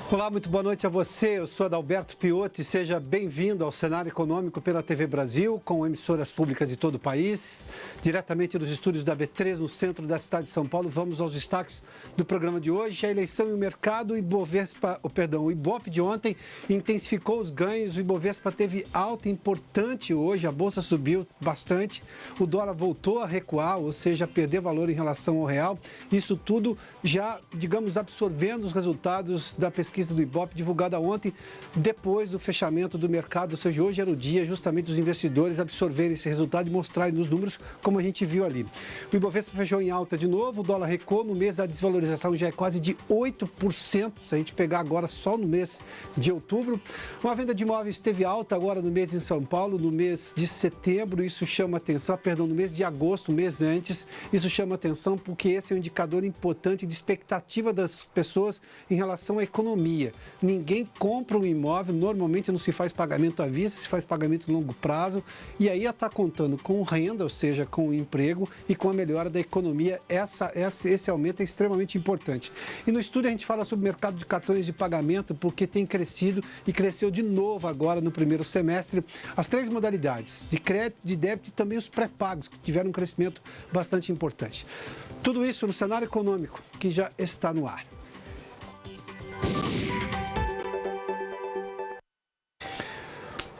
Olá, muito boa noite a você. Eu sou Adalberto Piotto e seja bem-vindo ao Cenário Econômico pela TV Brasil, com emissoras públicas de todo o país. Diretamente dos estúdios da B3, no centro da cidade de São Paulo, vamos aos destaques do programa de hoje. A eleição e o mercado, o Ibope de ontem intensificou os ganhos. O Ibovespa teve alta importante hoje, a Bolsa subiu bastante. O dólar voltou a recuar, ou seja, a perder valor em relação ao real. Isso tudo já, digamos, absorvendo os resultados da pesquisa do Ibope, divulgada ontem, depois do fechamento do mercado, ou seja, hoje era o dia justamente dos investidores absorverem esse resultado e mostrarem nos números, como a gente viu ali. O Ibovespa fechou em alta de novo, o dólar recuou, no mês a desvalorização já é quase de 8%, se a gente pegar agora só no mês de outubro. Uma venda de imóveis teve alta agora no mês em São Paulo, no mês de setembro, isso chama atenção, no mês de agosto, um mês antes, isso chama atenção porque esse é um indicador importante de expectativa das pessoas em relação à economia. Ninguém compra um imóvel, normalmente não se faz pagamento à vista, se faz pagamento a longo prazo, e aí está contando com renda, ou seja, com o emprego e com a melhora da economia. Esse aumento é extremamente importante. E no estúdio a gente fala sobre o mercado de cartões de pagamento, porque tem crescido e cresceu de novo agora no primeiro semestre. As três modalidades, de crédito, de débito e também os pré-pagos, que tiveram um crescimento bastante importante. Tudo isso no cenário econômico, que já está no ar.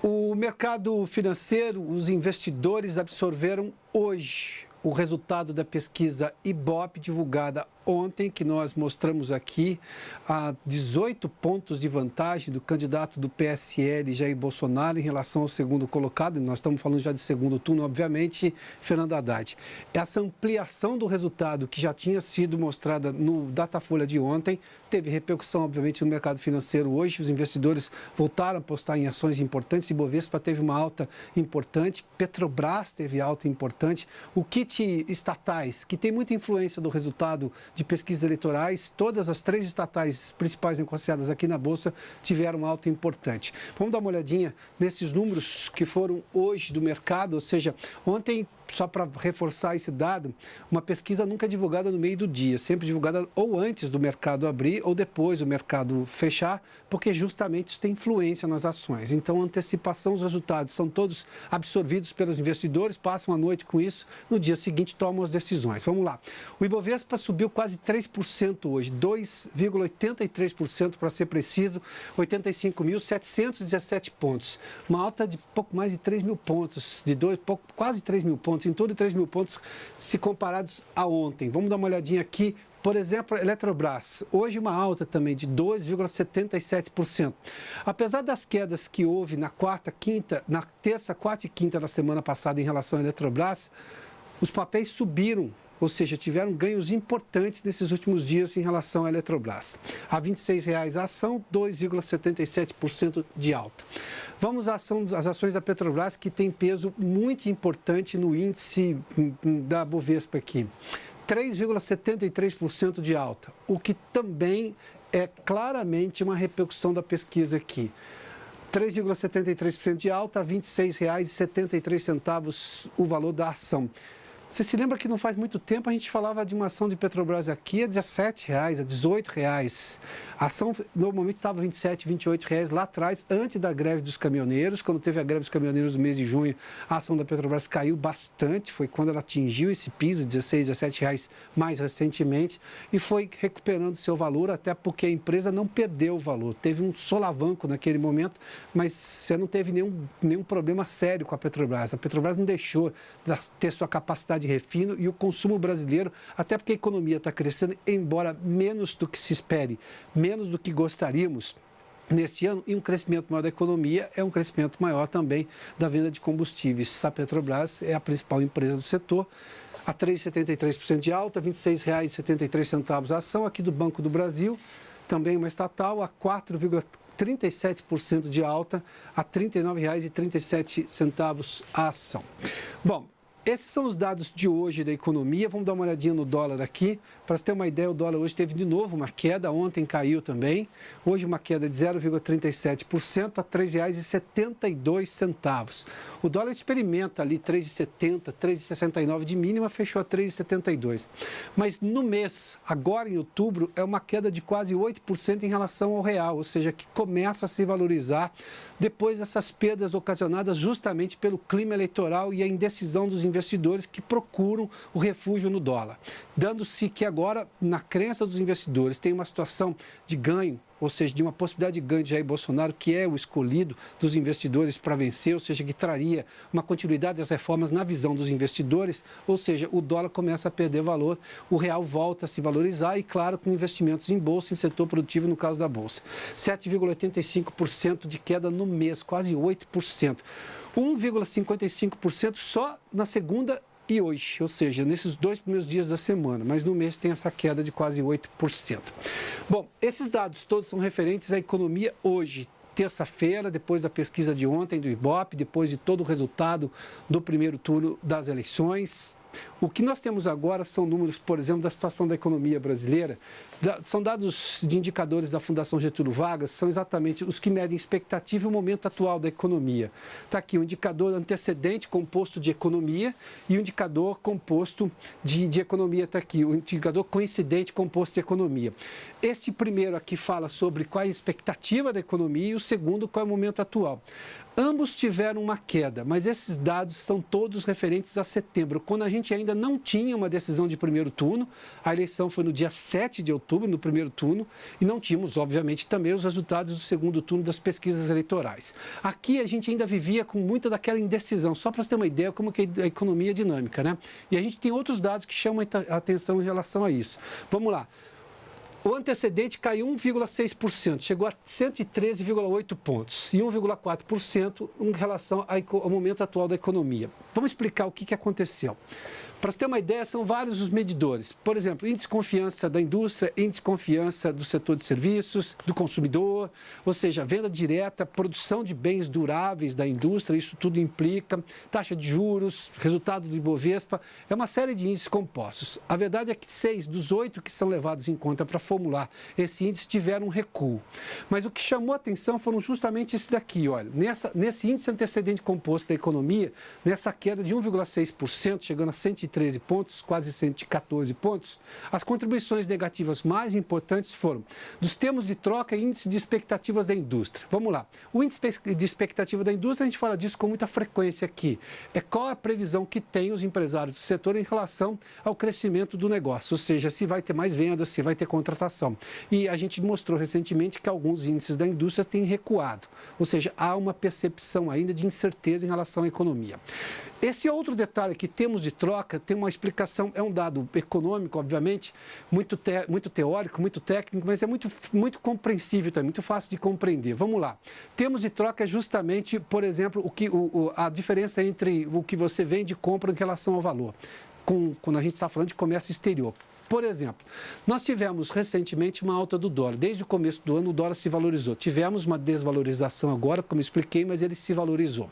O mercado financeiro, os investidores absorveram hoje o resultado da pesquisa Ibope, divulgada ontem, que nós mostramos aqui, a 18 pontos de vantagem do candidato do PSL, Jair Bolsonaro, em relação ao segundo colocado, e nós estamos falando já de segundo turno, obviamente, Fernando Haddad. Essa ampliação do resultado que já tinha sido mostrada no Datafolha de ontem, teve repercussão, obviamente, no mercado financeiro hoje. Os investidores voltaram a apostar em ações importantes, Ibovespa teve uma alta importante, Petrobras teve alta importante, o kit estatais, que tem muita influência do resultado de pesquisas eleitorais, todas as três estatais principais negociadas aqui na Bolsa tiveram alta importante. Vamos dar uma olhadinha nesses números que foram hoje do mercado, ou seja, ontem, só para reforçar esse dado, uma pesquisa nunca é divulgada no meio do dia, sempre divulgada ou antes do mercado abrir ou depois do mercado fechar, porque justamente isso tem influência nas ações. Então, a antecipação, os resultados são todos absorvidos pelos investidores, passam a noite com isso, no dia seguinte tomam as decisões. Vamos lá. O Ibovespa subiu quase 3% hoje, 2,83% para ser preciso, 85.717 pontos. Uma alta de pouco mais de 3 mil pontos, quase 3 mil pontos, em torno de 3 mil pontos se comparados a ontem. Vamos dar uma olhadinha aqui. Por exemplo, a Eletrobras, hoje uma alta também de 2,77%. Apesar das quedas que houve na terça, quarta e quinta da semana passada em relação à Eletrobras, os papéis subiram, ou seja, tiveram ganhos importantes nesses últimos dias em relação à Eletrobras. A R$ 26,00 a ação, 2,77% de alta. Vamos às ações da Petrobras, que tem peso muito importante no índice da Bovespa aqui. 3,73% de alta, o que também é claramente uma repercussão da pesquisa aqui. 3,73% de alta, R$ 26,73 o valor da ação. Você se lembra que não faz muito tempo a gente falava de uma ação de Petrobras aqui a R$ 17,00, a R$ 18,00. A ação normalmente estava R$ 27,00, R$ 28,00 lá atrás, antes da greve dos caminhoneiros. Quando teve a greve dos caminhoneiros no mês de junho, a ação da Petrobras caiu bastante. Foi quando ela atingiu esse piso de R$ 16,00, R$ 17,00 mais recentemente e foi recuperando seu valor, até porque a empresa não perdeu o valor. Teve um solavanco naquele momento, mas você não teve nenhum problema sério com a Petrobras. A Petrobras não deixou de ter sua capacidade de refino e o consumo brasileiro, até porque a economia está crescendo, embora menos do que se espere, menos do que gostaríamos neste ano, e um crescimento maior da economia é um crescimento maior também da venda de combustíveis. A Petrobras é a principal empresa do setor, a 3,73% de alta, R$ 26,73 a ação. Aqui do Banco do Brasil, também uma estatal, a 4,37% de alta, a R$ 39,37 a ação. Bom, Esses são os dados de hoje da economia. Vamos dar uma olhadinha no dólar aqui. Para você ter uma ideia, o dólar hoje teve de novo uma queda, ontem caiu também. Hoje uma queda de 0,37% a R$ 3,72. O dólar experimenta ali 3,70, 3,69 de mínima, fechou a 3,72. Mas no mês, agora em outubro, é uma queda de quase 8% em relação ao real, ou seja, que começa a se valorizar depois dessas perdas ocasionadas justamente pelo clima eleitoral e a indecisão dos investidores que procuram o refúgio no dólar. Dando-se que agora, na crença dos investidores, tem uma situação de ganho, ou seja, de uma possibilidade de ganho de Jair Bolsonaro, que é o escolhido dos investidores para vencer, ou seja, que traria uma continuidade das reformas na visão dos investidores, ou seja, o dólar começa a perder valor, o real volta a se valorizar e, claro, com investimentos em bolsa, em setor produtivo, no caso da bolsa. 7,85% de queda no mês, quase 8%. 1,55% só na segunda e hoje, ou seja, nesses 2 primeiros dias da semana, mas no mês tem essa queda de quase 8%. Bom, esses dados todos são referentes à economia hoje, terça-feira, depois da pesquisa de ontem do Ibope, depois de todo o resultado do primeiro turno das eleições. O que nós temos agora são números, por exemplo, da situação da economia brasileira. São dados de indicadores da Fundação Getúlio Vargas, são exatamente os que medem expectativa e o momento atual da economia. Está aqui o indicador antecedente composto de economia e o indicador composto de economia está aqui, o indicador coincidente composto de economia. Este primeiro aqui fala sobre qual é a expectativa da economia e o segundo qual é o momento atual. Ambos tiveram uma queda, mas esses dados são todos referentes a setembro, quando a gente ainda não tinha uma decisão de primeiro turno. A eleição foi no dia 7 de outubro, no primeiro turno, e não tínhamos, obviamente, também os resultados do segundo turno das pesquisas eleitorais. Aqui a gente ainda vivia com muita daquela indecisão, só para você ter uma ideia como que a economia é dinâmica, né? E a gente tem outros dados que chamam a atenção em relação a isso. Vamos lá. O antecedente caiu 1,6%, chegou a 113,8 pontos e 1,4% em relação ao momento atual da economia. Vamos explicar o que aconteceu. Para você ter uma ideia, são vários os medidores. Por exemplo, índice de confiança da indústria, índice de confiança do setor de serviços, do consumidor, ou seja, venda direta, produção de bens duráveis da indústria, isso tudo implica, taxa de juros, resultado do Ibovespa, é uma série de índices compostos. A verdade é que 6 dos 8 que são levados em conta para formular esse índice tiveram um recuo. Mas o que chamou a atenção foram justamente esse daqui, olha, nesse índice antecedente composto da economia, nessa queda de 1,6%, chegando a 113 pontos, quase 114 pontos, as contribuições negativas mais importantes foram dos termos de troca e índice de expectativas da indústria. Vamos lá. O índice de expectativa da indústria, a gente fala disso com muita frequência aqui. É qual a previsão que tem os empresários do setor em relação ao crescimento do negócio, ou seja, se vai ter mais vendas, se vai ter contratação. E a gente mostrou recentemente que alguns índices da indústria têm recuado, ou seja, há uma percepção ainda de incerteza em relação à economia. Esse outro detalhe que temos de troca tem uma explicação, é um dado econômico, obviamente, muito teórico, muito técnico, mas é muito compreensível também, muito fácil de compreender. Vamos lá. Termos de troca é justamente, por exemplo, a diferença entre o que você vende e compra em relação ao valor, quando a gente está falando de comércio exterior. Por exemplo, nós tivemos recentemente uma alta do dólar. Desde o começo do ano, o dólar se valorizou. Tivemos uma desvalorização agora, como expliquei, mas ele se valorizou.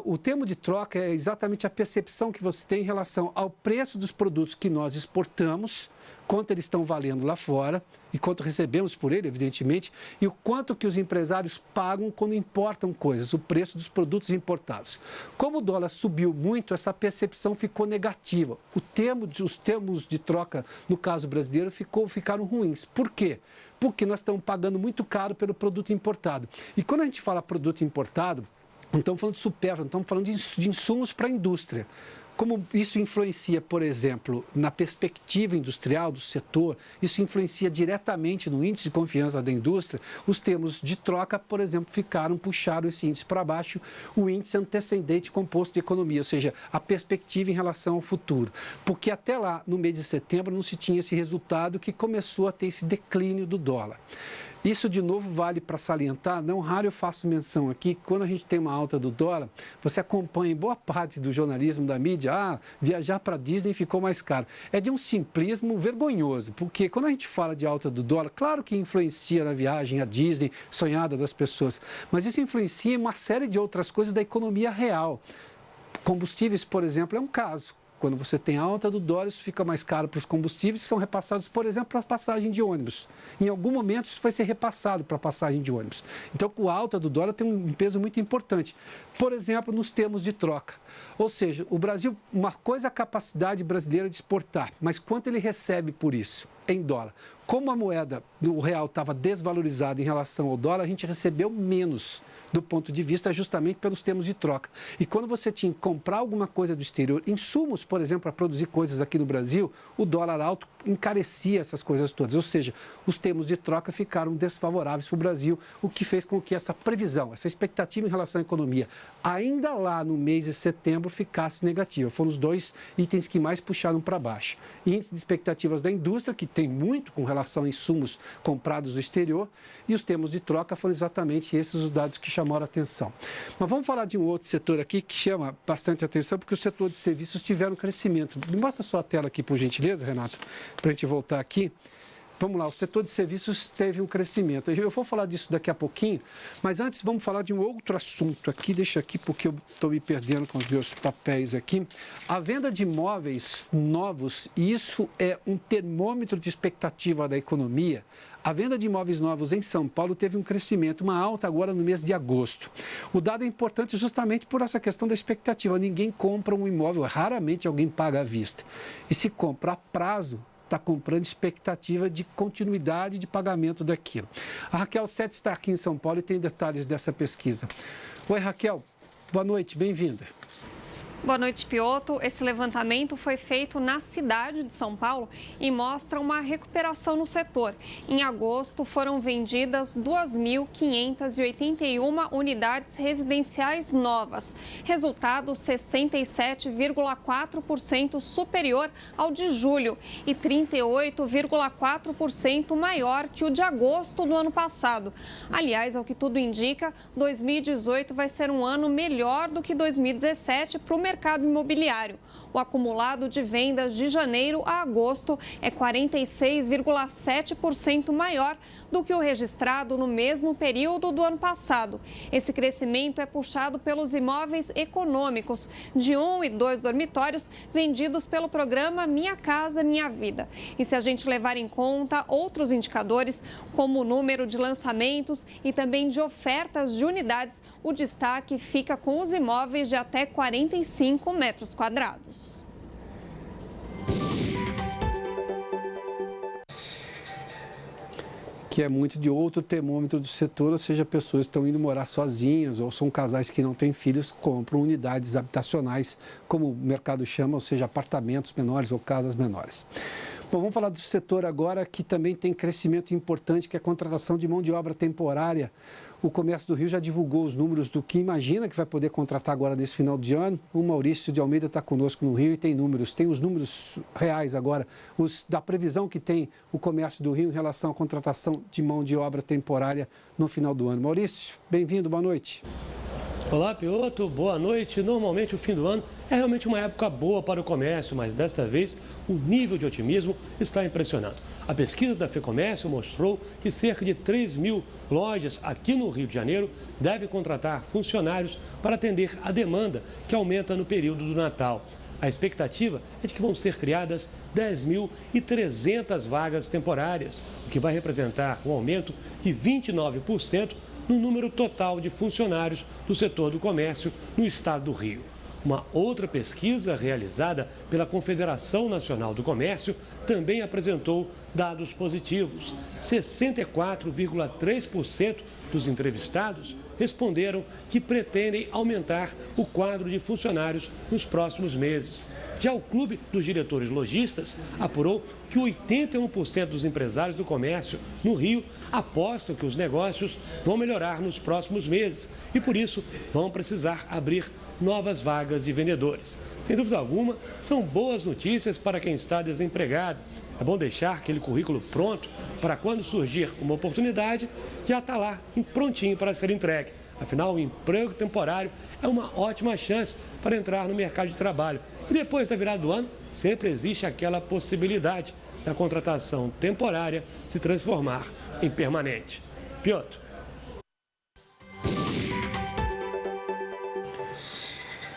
O termo de troca é exatamente a percepção que você tem em relação ao preço dos produtos que nós exportamos, quanto eles estão valendo lá fora e quanto recebemos por ele, evidentemente, e o quanto que os empresários pagam quando importam coisas, o preço dos produtos importados. Como o dólar subiu muito, essa percepção ficou negativa. Os termos de troca, no caso brasileiro, ficaram ruins. Por quê? Porque nós estamos pagando muito caro pelo produto importado. E quando a gente fala produto importado, não estamos falando de supérfluo, não estamos falando de insumos para a indústria. Como isso influencia, por exemplo, na perspectiva industrial do setor, isso influencia diretamente no índice de confiança da indústria, os termos de troca, por exemplo, puxaram esse índice para baixo, o índice antecedente composto de economia, ou seja, a perspectiva em relação ao futuro. Porque até lá, no mês de setembro, não se tinha esse resultado que começou a ter esse declínio do dólar. Isso, de novo, vale para salientar, não raro eu faço menção aqui, quando a gente tem uma alta do dólar, você acompanha em boa parte do jornalismo, da mídia, viajar para Disney ficou mais caro. É de um simplismo vergonhoso, porque quando a gente fala de alta do dólar, claro que influencia na viagem a Disney, sonhada das pessoas, mas isso influencia em uma série de outras coisas da economia real. Combustíveis, por exemplo, é um caso. Quando você tem alta do dólar, isso fica mais caro para os combustíveis que são repassados, por exemplo, para a passagem de ônibus. Em algum momento, isso vai ser repassado para a passagem de ônibus. Então, com a alta do dólar, tem um peso muito importante. Por exemplo, nos termos de troca. Ou seja, o Brasil, uma coisa é a capacidade brasileira de exportar, mas quanto ele recebe por isso? Em dólar. Como a moeda, o real, estava desvalorizada em relação ao dólar, a gente recebeu menos do ponto de vista justamente pelos termos de troca. E quando você tinha que comprar alguma coisa do exterior, insumos, por exemplo, para produzir coisas aqui no Brasil, o dólar alto encarecia essas coisas todas. Ou seja, os termos de troca ficaram desfavoráveis para o Brasil, o que fez com que essa previsão, essa expectativa em relação à economia, ainda lá no mês de setembro, ficasse negativa. Foram os dois itens que mais puxaram para baixo. Índice de expectativas da indústria, que tem muito com relação a insumos comprados do exterior, e os termos de troca foram exatamente esses os dados que chamaram a atenção. Mas vamos falar de um outro setor aqui que chama bastante atenção, porque o setor de serviços tiveram crescimento. Me mostra só a tela aqui, por gentileza, Renato, para a gente voltar aqui. Vamos lá, o setor de serviços teve um crescimento. Eu vou falar disso daqui a pouquinho, mas antes vamos falar de um outro assunto aqui. Deixa aqui porque eu estou me perdendo com os meus papéis aqui. A venda de imóveis novos, e isso é um termômetro de expectativa da economia. A venda de imóveis novos em São Paulo teve um crescimento, uma alta agora no mês de agosto. O dado é importante justamente por essa questão da expectativa. Ninguém compra um imóvel, raramente alguém paga à vista. E se compra a prazo, está comprando expectativa de continuidade de pagamento daquilo. A Raquel Sete está aqui em São Paulo e tem detalhes dessa pesquisa. Oi, Raquel. Boa noite, bem-vinda. Boa noite, Piotto. Esse levantamento foi feito na cidade de São Paulo e mostra uma recuperação no setor. Em agosto, foram vendidas 2.581 unidades residenciais novas. Resultado 67,4% superior ao de julho e 38,4% maior que o de agosto do ano passado. Aliás, ao que tudo indica, 2018 vai ser um ano melhor do que 2017 para o mercado imobiliário. O acumulado de vendas de janeiro a agosto é 46,7% maior do que o registrado no mesmo período do ano passado. Esse crescimento é puxado pelos imóveis econômicos de 1 e 2 dormitórios vendidos pelo programa Minha Casa Minha Vida. E se a gente levar em conta outros indicadores, como o número de lançamentos e também de ofertas de unidades, o destaque fica com os imóveis de até 45 metros quadrados. Que é muito de outro termômetro do setor, ou seja, pessoas que estão indo morar sozinhas ou são casais que não têm filhos, compram unidades habitacionais, como o mercado chama, ou seja, apartamentos menores ou casas menores. Bom, vamos falar do setor agora que também tem crescimento importante, que é a contratação de mão de obra temporária. O Comércio do Rio já divulgou os números do que imagina que vai poder contratar agora nesse final de ano. O Maurício de Almeida está conosco no Rio e tem números. Tem os números reais agora, da previsão que tem o Comércio do Rio em relação à contratação de mão de obra temporária no final do ano. Maurício, bem-vindo, boa noite. Olá, Piotto, boa noite. Normalmente o fim do ano é realmente uma época boa para o comércio, mas desta vez o nível de otimismo está impressionando. A pesquisa da FEComércio mostrou que cerca de 3.000 lojas aqui no Rio de Janeiro devem contratar funcionários para atender a demanda que aumenta no período do Natal. A expectativa é de que vão ser criadas 10.300 vagas temporárias, o que vai representar um aumento de 29% no número total de funcionários do setor do comércio no estado do Rio. Uma outra pesquisa realizada pela Confederação Nacional do Comércio também apresentou dados positivos. 64,3% dos entrevistados responderam que pretendem aumentar o quadro de funcionários nos próximos meses. Já o Clube dos Diretores Lojistas apurou que 81% dos empresários do comércio no Rio apostam que os negócios vão melhorar nos próximos meses e, por isso, vão precisar abrir novas vagas de vendedores. Sem dúvida alguma, são boas notícias para quem está desempregado. É bom deixar aquele currículo pronto para quando surgir uma oportunidade, já está lá, prontinho para ser entregue. Afinal, o emprego temporário é uma ótima chance para entrar no mercado de trabalho. E depois da virada do ano, sempre existe aquela possibilidade da contratação temporária se transformar em permanente. Piotr.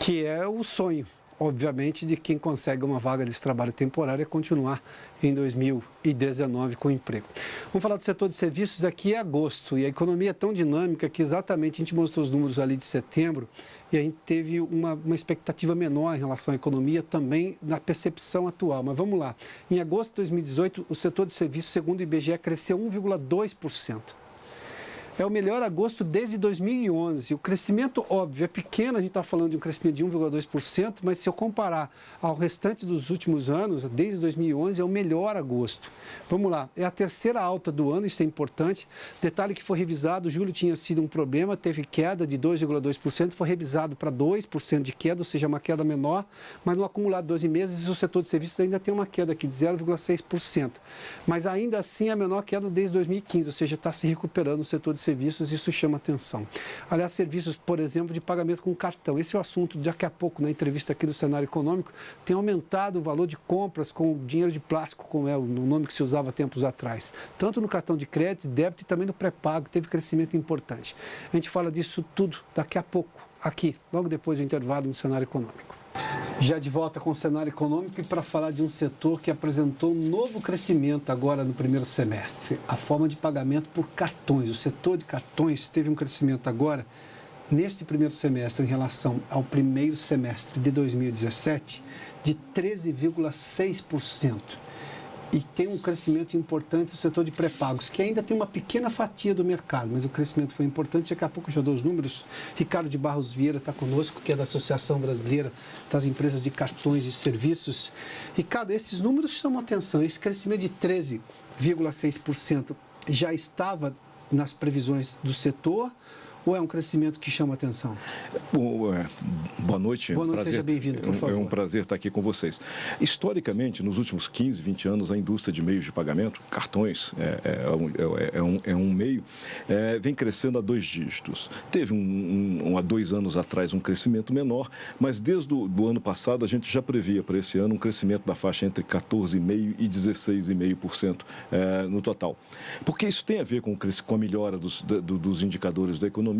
Que é o sonho, obviamente, de quem consegue uma vaga de trabalho temporária continuar em 2019 com emprego. Vamos falar do setor de serviços aqui em agosto, e a economia é tão dinâmica que exatamente a gente mostrou os números ali de setembro e a gente teve uma expectativa menor em relação à economia também na percepção atual. Mas vamos lá, em agosto de 2018 o setor de serviços, segundo o IBGE, cresceu 1,2%. É o melhor agosto desde 2011. O crescimento, óbvio, é pequeno, a gente está falando de um crescimento de 1,2%, mas se eu comparar ao restante dos últimos anos, desde 2011, é o melhor agosto. Vamos lá, é a terceira alta do ano, isso é importante. Detalhe que foi revisado, julho tinha sido um problema, teve queda de 2,2%, foi revisado para 2% de queda, ou seja, uma queda menor, mas no acumulado de 12 meses, o setor de serviços ainda tem uma queda aqui de 0,6%. Mas ainda assim, a menor queda desde 2015, ou seja, está se recuperando o setor de serviços, isso chama atenção. Aliás, serviços, por exemplo, de pagamento com cartão. Esse é o assunto, daqui a pouco, na entrevista aqui do Cenário Econômico, tem aumentado o valor de compras com dinheiro de plástico, como é o nome que se usava tempos atrás. Tanto no cartão de crédito, débito e também no pré-pago, teve crescimento importante. A gente fala disso tudo daqui a pouco, aqui, logo depois do intervalo no Cenário Econômico. Já de volta com o Cenário Econômico e para falar de um setor que apresentou um novo crescimento agora no primeiro semestre, a forma de pagamento por cartões. O setor de cartões teve um crescimento agora, neste primeiro semestre, em relação ao primeiro semestre de 2017, de 13,6%. E tem um crescimento importante no setor de pré-pagos, que ainda tem uma pequena fatia do mercado, mas o crescimento foi importante. Daqui a pouco eu já dou os números. Ricardo de Barros Vieira está conosco, que é da Associação Brasileira das Empresas de Cartões e Serviços. Ricardo, esses números chamam atenção. Esse crescimento de 13,6% já estava nas previsões do setor, ou é um crescimento que chama atenção? Boa noite. Boa noite, seja bem-vindo, por favor. É um prazer estar aqui com vocês. Historicamente, nos últimos 15, 20 anos, a indústria de meios de pagamento, cartões, é um meio, vem crescendo a 2 dígitos. Teve há 2 anos atrás um crescimento menor, mas desde o ano passado a gente já previa para esse ano um crescimento da faixa entre 14,5% e 16,5% no total. Porque isso tem a ver com a melhora dos indicadores da economia,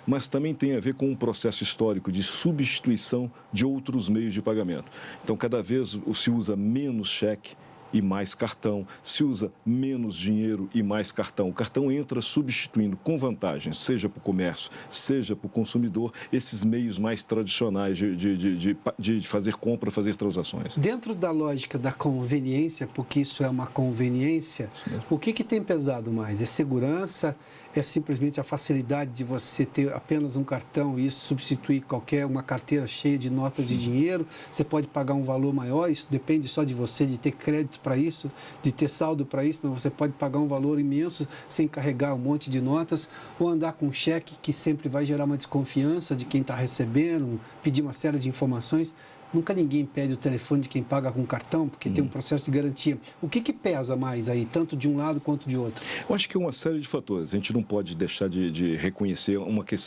mas também tem a ver com um processo histórico de substituição de outros meios de pagamento. Então, cada vez se usa menos cheque e mais cartão, se usa menos dinheiro e mais cartão. O cartão entra substituindo com vantagens, seja para o comércio, seja para o consumidor, esses meios mais tradicionais de fazer compra, fazer transações. Dentro da lógica da conveniência, porque isso é uma conveniência, o que tem pesado mais? É segurança? É simplesmente a facilidade de você ter apenas um cartão e isso substituir uma carteira cheia de notas de dinheiro? Você pode pagar um valor maior, isso depende só de você, de ter crédito para isso, de ter saldo para isso, mas você pode pagar um valor imenso sem carregar um monte de notas, ou andar com um cheque que sempre vai gerar uma desconfiança de quem está recebendo, pedir uma série de informações. Nunca ninguém pede o telefone de quem paga com cartão, porque tem um processo de garantia. O que pesa mais aí, tanto de um lado quanto de outro? Eu acho que é uma série de fatores. A gente não pode deixar de reconhecer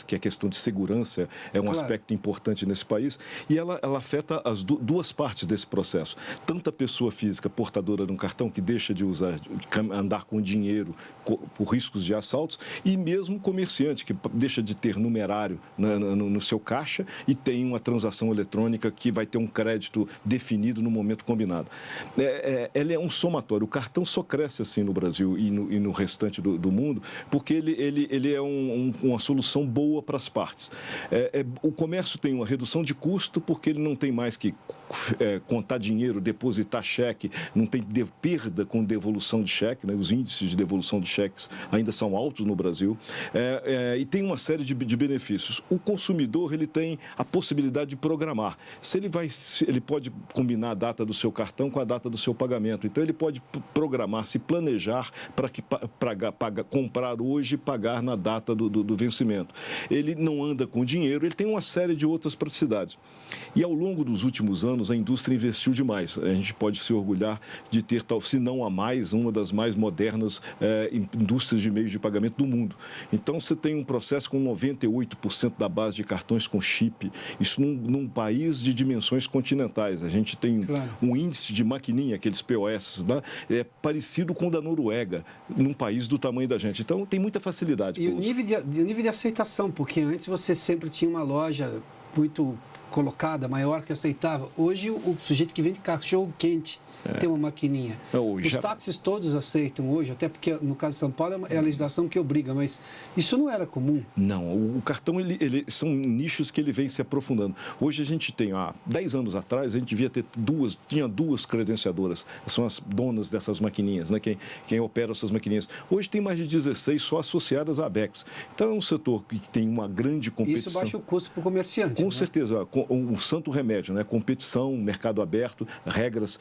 que a questão de segurança é um aspecto importante nesse país e ela afeta as duas partes desse processo. Tanto a pessoa física portadora de um cartão que deixa de andar com dinheiro por riscos de assaltos e mesmo o comerciante que deixa de ter numerário no seu caixa e tem uma transação eletrônica que vai ter um crédito definido no momento combinado. Ele é um somatório. O cartão só cresce assim no Brasil e no restante do mundo porque ele é uma solução boa para as partes. O comércio tem uma redução de custo porque ele não tem mais que contar dinheiro, depositar cheque, não tem perda com devolução de cheque, né? Os índices de devolução de cheques ainda são altos no Brasil e tem uma série de benefícios. O consumidor ele tem a possibilidade de programar. Ele pode combinar a data do seu cartão com a data do seu pagamento. Então, ele pode programar, se planejar para comprar hoje e pagar na data do vencimento. Ele não anda com dinheiro, ele tem uma série de outras praticidades. E, ao longo dos últimos anos, a indústria investiu demais. A gente pode se orgulhar de ter, se não a mais, uma das mais modernas indústrias de meios de pagamento do mundo. Então, você tem um processo com 98% da base de cartões com chip. Isso num país de dimensões continentais. A gente tem um índice de maquininha, aqueles POS, né? Parecido com o da Noruega, num país do tamanho da gente. Então, tem muita facilidade. E o nível de aceitação, porque antes você sempre tinha uma loja muito colocada, maior que aceitava. Hoje, o sujeito que vende cachorro quente tem uma maquininha. Os táxis todos aceitam hoje, até porque, no caso de São Paulo, é a legislação que obriga, mas isso não era comum. Não, o cartão, são nichos que ele vem se aprofundando. Hoje a gente tem, há 10 anos atrás, a gente tinha duas credenciadoras, são as donas dessas maquininhas, né? Quem opera essas maquininhas. Hoje tem mais de 16 só associadas à ABECS. Então é um setor que tem uma grande competição. Isso baixa o custo para o comerciante. Com certeza, um santo remédio, né? Competição, mercado aberto, regras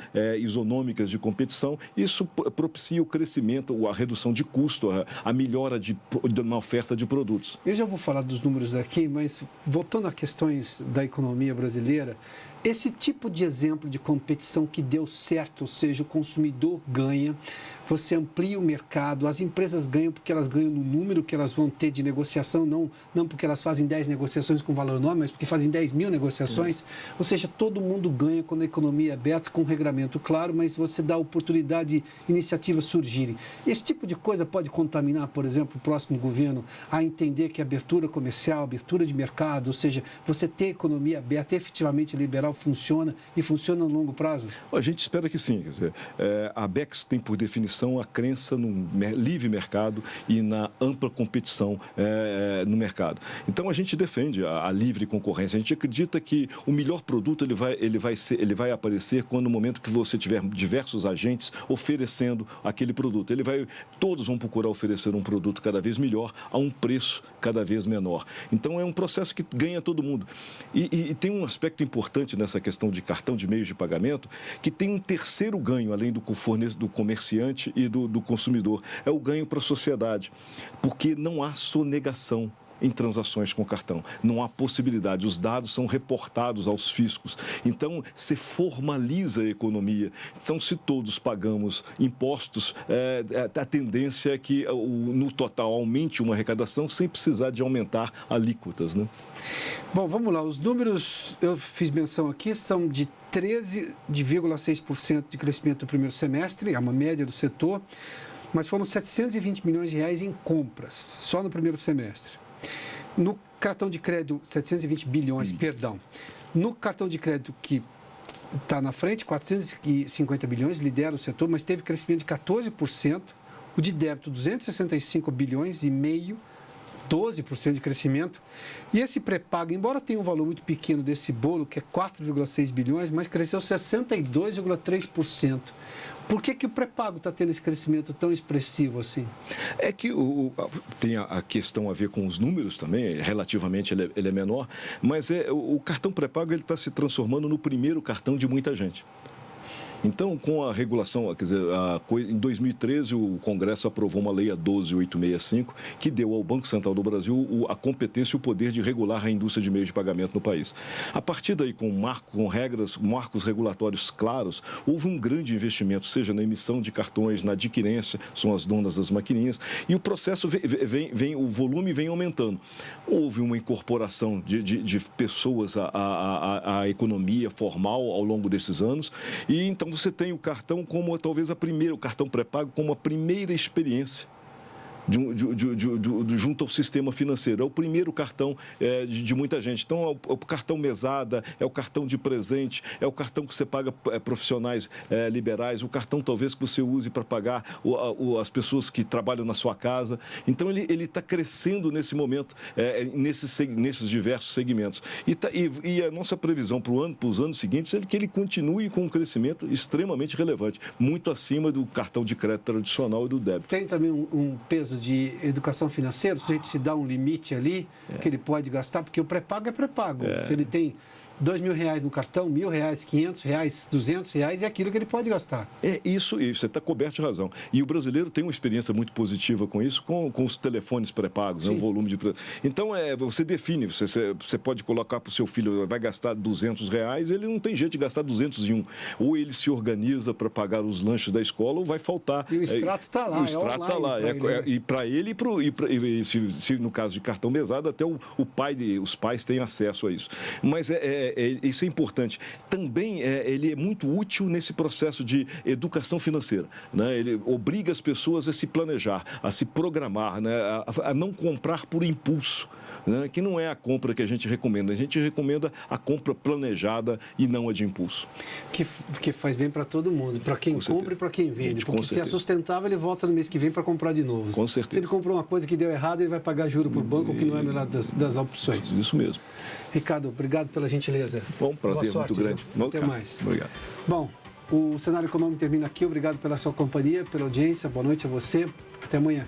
isonômicas de competição, isso propicia o crescimento, a redução de custo, a melhora na oferta de produtos. Eu já vou falar dos números aqui, mas voltando a questões da economia brasileira, esse tipo de exemplo de competição que deu certo, ou seja, o consumidor ganha, você amplia o mercado, as empresas ganham porque elas ganham no número que elas vão ter de negociação, não porque elas fazem 10 negociações com valor enorme, mas porque fazem 10 mil negociações. Ou seja, todo mundo ganha quando a economia é aberta, com um regramento claro, mas você dá oportunidade de iniciativas surgirem. Esse tipo de coisa pode contaminar, por exemplo, o próximo governo a entender que a abertura comercial, abertura de mercado, ou seja, você ter economia aberta, efetivamente liberal, funciona e funciona no longo prazo? A gente espera que sim. Quer dizer, a ABECS tem por definição a crença no livre mercado e na ampla competição no mercado. Então a gente defende a livre concorrência. A gente acredita que o melhor produto ele vai aparecer no momento que você tiver diversos agentes oferecendo aquele produto. Todos vão procurar oferecer um produto cada vez melhor a um preço cada vez menor. Então é um processo que ganha todo mundo. E tem um aspecto importante nessa questão de cartão de meios de pagamento, que tem um terceiro ganho, além do comerciante e do consumidor. É o ganho para a sociedade, porque não há sonegação em transações com cartão. Não há possibilidade. Os dados são reportados aos fiscos. Então, se formaliza a economia. Então, se todos pagamos impostos, a tendência é que, no total, aumente uma arrecadação sem precisar de aumentar alíquotas, né? Bom, vamos lá. Os números, eu fiz menção aqui, são de 13,6% de crescimento no primeiro semestre, é uma média do setor, mas foram 720 milhões de reais em compras, só no primeiro semestre. No cartão de crédito, 720 bilhões, perdão. No cartão de crédito que está na frente, 450 bilhões, lidera o setor, mas teve crescimento de 14%. O de débito, 265 bilhões e meio, 12% de crescimento. E esse pré-pago, embora tenha um valor muito pequeno desse bolo, que é 4,6 bilhões, mas cresceu 62,3%. Por que o pré-pago está tendo esse crescimento tão expressivo assim? É que tem a questão a ver com os números também, relativamente ele é menor, mas o cartão pré-pago está se transformando no primeiro cartão de muita gente. Então, com a regulação, quer dizer, em 2013, o Congresso aprovou uma lei, a 12865, que deu ao Banco Central do Brasil a competência e o poder de regular a indústria de meios de pagamento no país. A partir daí, com marcos regulatórios claros, houve um grande investimento, seja na emissão de cartões, na adquirência, são as donas das maquininhas, e o processo o volume vem aumentando. Houve uma incorporação de pessoas à economia formal ao longo desses anos, e então você tem o cartão como talvez o cartão pré-pago como a primeira experiência junto ao sistema financeiro. É o primeiro cartão de muita gente. Então, é o cartão mesada, é o cartão de presente, é o cartão que você paga profissionais liberais, o cartão talvez que você use para pagar as pessoas que trabalham na sua casa. Então, ele está crescendo nesse momento, nesses diversos segmentos. E a nossa previsão para os anos seguintes é que ele continue com um crescimento extremamente relevante, muito acima do cartão de crédito tradicional e do débito. Tem também um peso de educação financeira, o sujeito se dá um limite ali que ele pode gastar, porque o pré-pago é pré-pago. Se ele tem R$2.000 no cartão, R$1.000, R$500, R$200, é aquilo que ele pode gastar. Isso, você está coberto de razão. E o brasileiro tem uma experiência muito positiva com isso, com os telefones pré-pagos, o volume de... Então, você define, você pode colocar para o seu filho, vai gastar R$200, ele não tem jeito de gastar 201. Ou ele se organiza para pagar os lanches da escola, ou vai faltar. E o extrato está lá, o extrato está lá. E para ele, se no caso de cartão mesado, até os pais têm acesso a isso. Mas isso é importante. Também ele é muito útil nesse processo de educação financeira, né? Ele obriga as pessoas a se planejar, a se programar, né? A não comprar por impulso, né? Que não é a compra que a gente recomenda. A gente recomenda a compra planejada e não a de impulso. Que faz bem para todo mundo, para quem compra e para quem vende. Porque se é sustentável, ele volta no mês que vem para comprar de novo. Com certeza. Se ele comprou uma coisa que deu errado, ele vai pagar juro para o banco, que não é a melhor das opções. Isso mesmo. Ricardo, obrigado pela gentileza. Bom, prazer muito grande. Até mais. Obrigado. Bom, o Cenário Econômico termina aqui. Obrigado pela sua companhia, pela audiência. Boa noite a você. Até amanhã.